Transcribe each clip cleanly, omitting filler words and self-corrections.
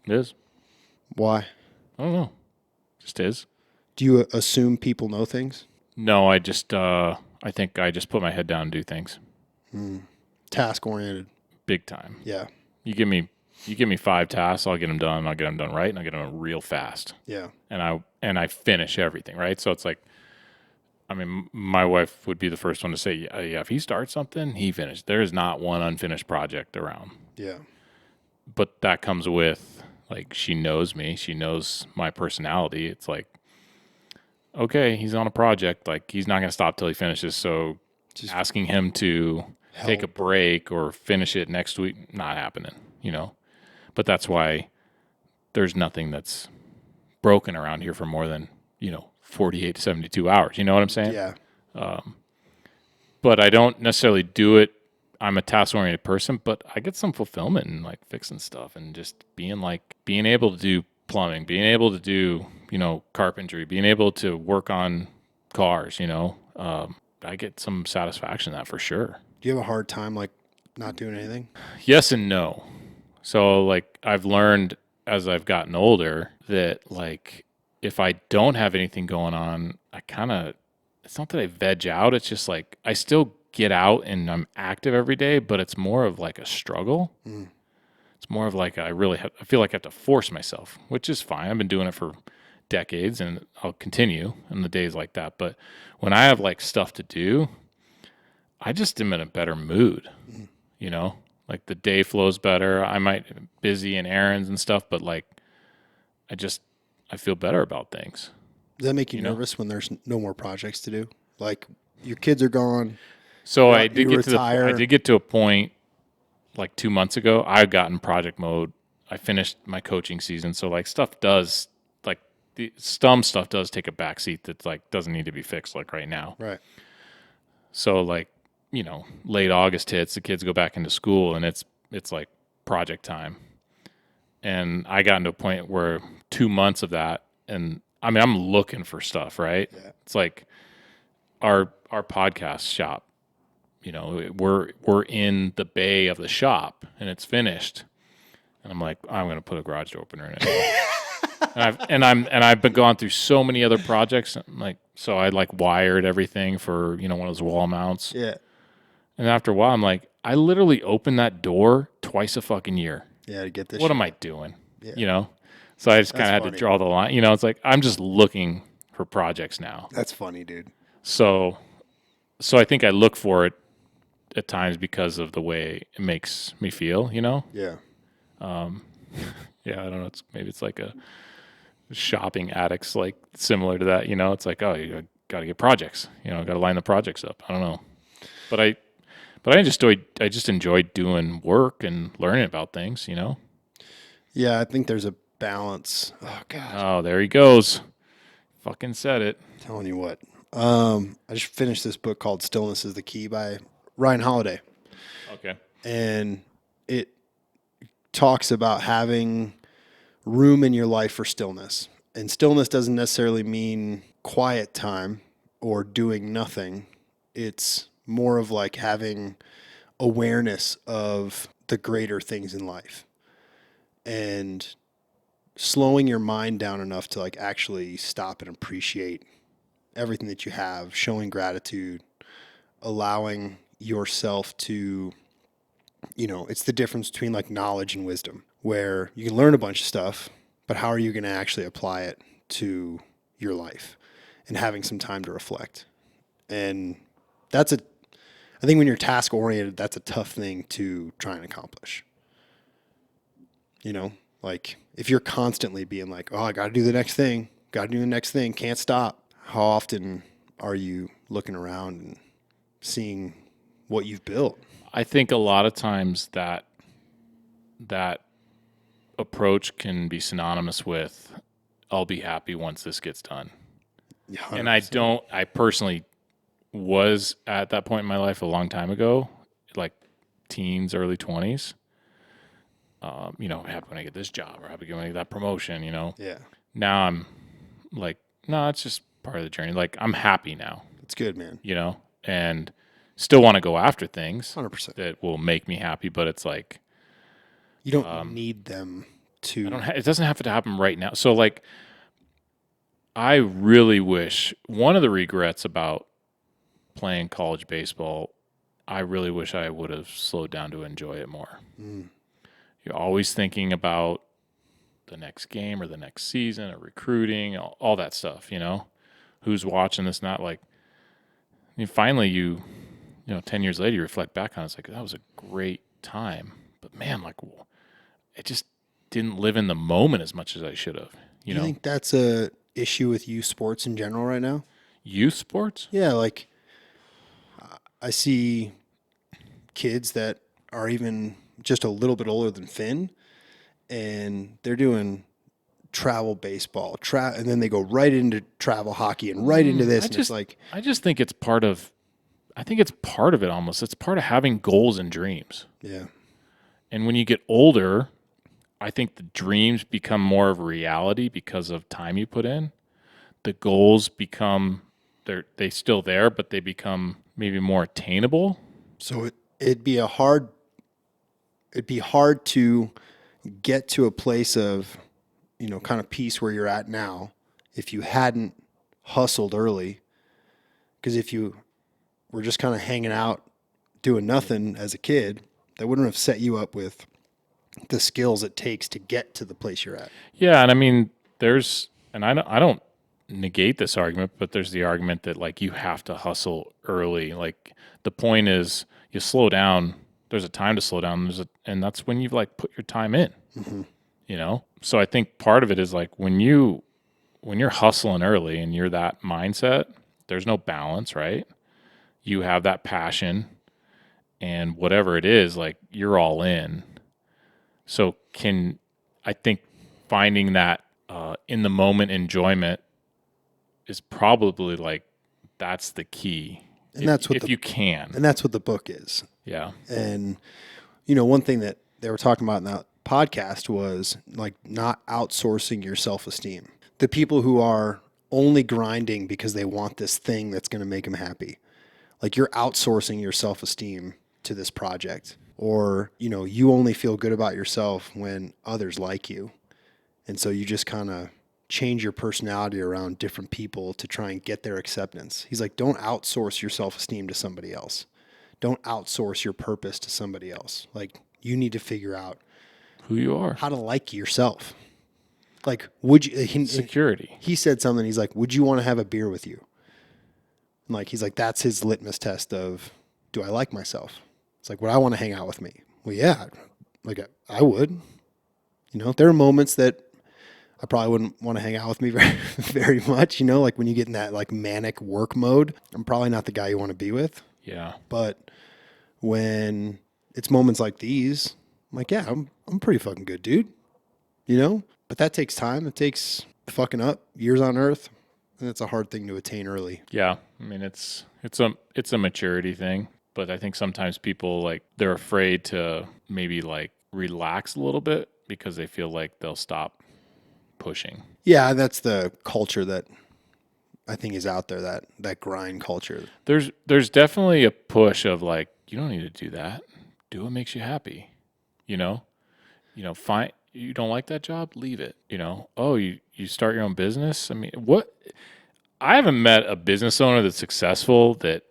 It is. Why? I don't know. Just is. Do you assume people know things? No, I think I just put my head down and do things. Task oriented. Big time. Yeah. You give me 5 tasks, I'll get them done. I'll get them done right, and I'll get them done real fast. Yeah. And I finish everything, right? So it's like, I mean, my wife would be the first one to say, yeah, if he starts something, he finished. There is not one unfinished project around. Yeah. But that comes with, like, she knows me. She knows my personality. It's like, okay, he's on a project. Like, he's not going to stop till he finishes. So Just asking him to take a help. break or finish it next week, not happening, you know? But that's why there's nothing that's broken around here for more than, 48 to 72 hours. You know what I'm saying? Yeah. But I don't necessarily do it. I'm a task oriented person, but I get some fulfillment in like fixing stuff and just being able to do plumbing, being able to do, carpentry, being able to work on cars, I get some satisfaction in that for sure. Do you have a hard time like not doing anything? Yes and no. So like I've learned as I've gotten older that like if I don't have anything going on, it's not that I veg out. It's just like I still get out and I'm active every day, but it's more of like a struggle. It's more of like I feel like I have to force myself, which is fine. I've been doing it for decades and I'll continue in the days like that. But when I have like stuff to do, I just am in a better mood, you know? Like the day flows better. I might be busy in errands and stuff, but like I feel better about things. Does that make you You know? nervous when there's no more projects to do? Like your kids are gone, So you I retire. did get to a point like 2 months ago. I got in project mode. I finished my coaching season, so like some stuff does take a backseat that like doesn't need to be fixed like right now. Right. So like late August hits, the kids go back into school, and it's like project time. And I got into a point where 2 months of that, and I mean I'm looking for stuff, right? Yeah. It's like our podcast shop. We're in the bay of the shop, and it's finished. And I'm like, I'm gonna put a garage door opener in it. I've been going through so many other projects. Like, so I like wired everything for one of those wall mounts. Yeah. And after a while, I'm like, I literally open that door twice a fucking year. Yeah. To get this. What shit. am I doing? Yeah. So I just kind That's of had to funny. draw the line. It's like I'm just looking for projects now. That's funny, dude. So I think I look for it at times because of the way it makes me feel. Yeah. Yeah, I don't know. Maybe it's like a shopping addicts, like similar to that. It's like, oh, you got to get projects. Got to line the projects up. I don't know, but I just enjoy doing work and learning about things. Yeah. I think there's a balance. Oh God. Oh, there he goes. Fucking said it. Telling you what. I just finished this book called Stillness is the Key by Ryan Holiday. Okay. And it talks about having room in your life for stillness. And stillness doesn't necessarily mean quiet time or doing nothing. It's more of like having awareness of the greater things in life and slowing your mind down enough to like actually stop and appreciate everything that you have, showing gratitude, allowing yourself to, it's the difference between like knowledge and wisdom, where you can learn a bunch of stuff, but how are you going to actually apply it to your life and having some time to reflect? And I think when you're task oriented, that's a tough thing to try and accomplish. Like if you're constantly being like, oh, I got to do the next thing, can't stop. How often are you looking around and seeing what you've built? I think a lot of times that approach can be synonymous with I'll be happy once this gets done. Yeah, And 100%. I personally was at that point in my life a long time ago, like teens, early 20s. Happy when I get this job or happy when I get that promotion, Yeah, Now I'm like, no, it's just part of the journey. Like I'm happy now, it's good, man. and still want to go after things 100%. that will make me happy, but it's like, You don't need them to. It doesn't have to happen right now. So like, I really wish one of the regrets about playing college baseball, I really wish I would have slowed down to enjoy it more. Mm. You're always thinking about the next game or the next season or recruiting, all that stuff, who's watching this, not like, finally 10 years later, you reflect back on it, it's like, that was a great time. But man, like, it just didn't live in the moment as much as I should have, Do you think that's a issue with youth sports in general right now? Youth sports? Yeah, like I see kids that are even just a little bit older than Finn, and they're doing travel baseball, and then they go right into travel hockey and right into this, and it's like, I just think it's part of. I think it's part of it almost. It's part of having goals and dreams. yeah, And when you get older, I think the dreams become more of a reality because of time you put in. The goals become they still there, but they become maybe more attainable. so it'd be hard to get to a place of, kind of peace where you're at now if you hadn't hustled early. Because if you were just kind of hanging out doing nothing as a kid, that wouldn't have set you up with the skills it takes to get to the place you're at. Yeah, and I mean, I don't negate this argument, but there's the argument that like you have to hustle early. Like the point is, you slow down. There's a time to slow down. And that's when you've like put your time in. Mm-hmm. So I think part of it is like when you're hustling early and you're that mindset, there's no balance, right? You have that passion, and whatever it is, like you're all in. So I think finding that in the moment enjoyment is probably like that's the key. And that's what if you can. And that's what the book is. Yeah. And one thing that they were talking about in that podcast was like not outsourcing your self-esteem. The people who are only grinding because they want this thing that's going to make them happy. Like you're outsourcing your self-esteem to this project, or, you only feel good about yourself when others like you. And so you just kind of change your personality around different people to try and get their acceptance. He's like, don't outsource your self-esteem to somebody else. Don't outsource your purpose to somebody else. Like you need to figure out who you are, how to like yourself. Like, would you, security. He said something. He's like, would you want to have a beer with you? And like, he's like, that's his litmus test of, do I like myself? It's like, would I want to hang out with me? Well, yeah, like I would. There are moments that I probably wouldn't want to hang out with me very, very much. Like when you get in that like manic work mode, I'm probably not the guy you want to be with. Yeah. But when it's moments like these, I'm like, yeah, I'm pretty fucking good, dude. But that takes time. It takes fucking up years on earth, and it's a hard thing to attain early. Yeah, I mean it's a maturity thing, but I think sometimes people like they're afraid to maybe like relax a little bit because they feel like they'll stop pushing. Yeah, that's the culture that I think is out there, that grind culture. There's definitely a push of like, you don't need to do that. Do what makes you happy. Fine. You don't like that job? Leave it. Oh, you start your own business? I mean, what? I haven't met a business owner that's successful that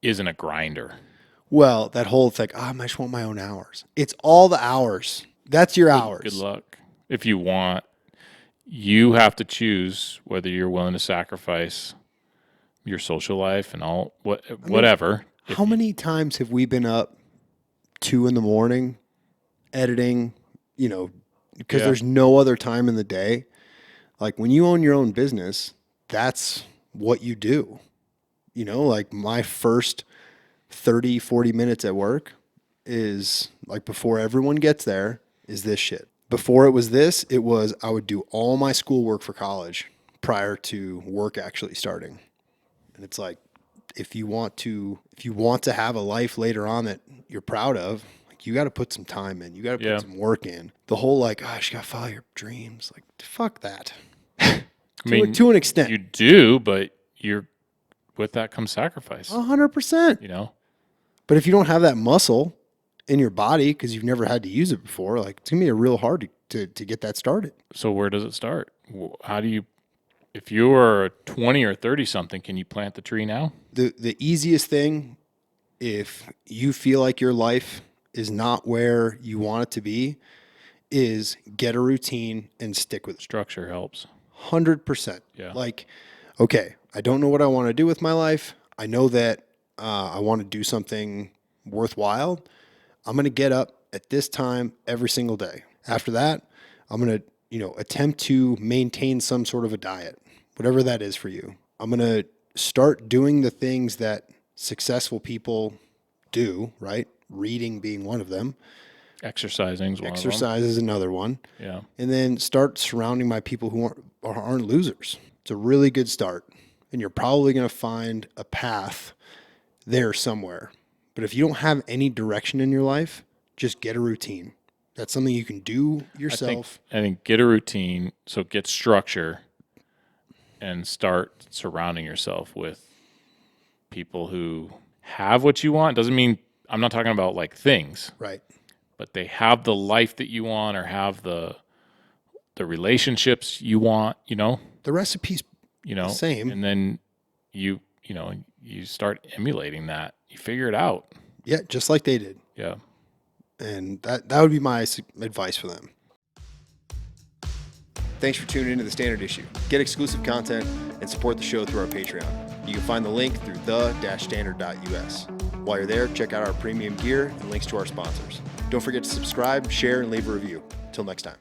isn't a grinder. Well, that whole thing, I just want my own hours. It's all the hours. That's your hours. Good luck. If you want, you have to choose whether you're willing to sacrifice your social life and whatever. How many times have we been up 2 a.m. editing, because there's no other time in the day. Like when you own your own business, that's what you do. Like my first 30, 40 minutes at work is like before everyone gets there is this shit. Before it was this, I would do all my schoolwork for college prior to work actually starting. And it's like, if you want to have a life later on that you're proud of, you got to put some time in. You got to put some work in. The whole like, you got to follow your dreams. Like, fuck that. To an extent. You do, but with that comes sacrifice. 100%. But if you don't have that muscle in your body because you've never had to use it before, like it's going to be real hard to get that started. So where does it start? How do you, if you're 20 or 30 something, can you plant the tree now? The easiest thing, if you feel like your life is not where you want it to be, is get a routine and stick with it. Structure helps. 100%. Yeah. Like, okay, I don't know what I want to do with my life. I know that I want to do something worthwhile. I'm going to get up at this time every single day. After that, I'm going to, attempt to maintain some sort of a diet, whatever that is for you. I'm going to start doing the things that successful people do, right? Reading being one of them. Exercising is one of them. Exercise is another one. Yeah. And then start surrounding by people who aren't losers. It's a really good start. And you're probably going to find a path there somewhere. But if you don't have any direction in your life, just get a routine. That's something you can do yourself. I think get a routine, so get structure, and start surrounding yourself with people who have what you want. Doesn't mean, I'm not talking about like things, Right. but they have the life that you want or have the relationships you want, The recipe's the same. and then you start emulating that. You figure it out. Yeah, just like they did. Yeah. And that would be my advice for them. Thanks for tuning into The Standard Issue. Get exclusive content and support the show through our Patreon. You can find the link through the-standard.us. While you're there, check out our premium gear and links to our sponsors. Don't forget to subscribe, share, and leave a review. Till next time.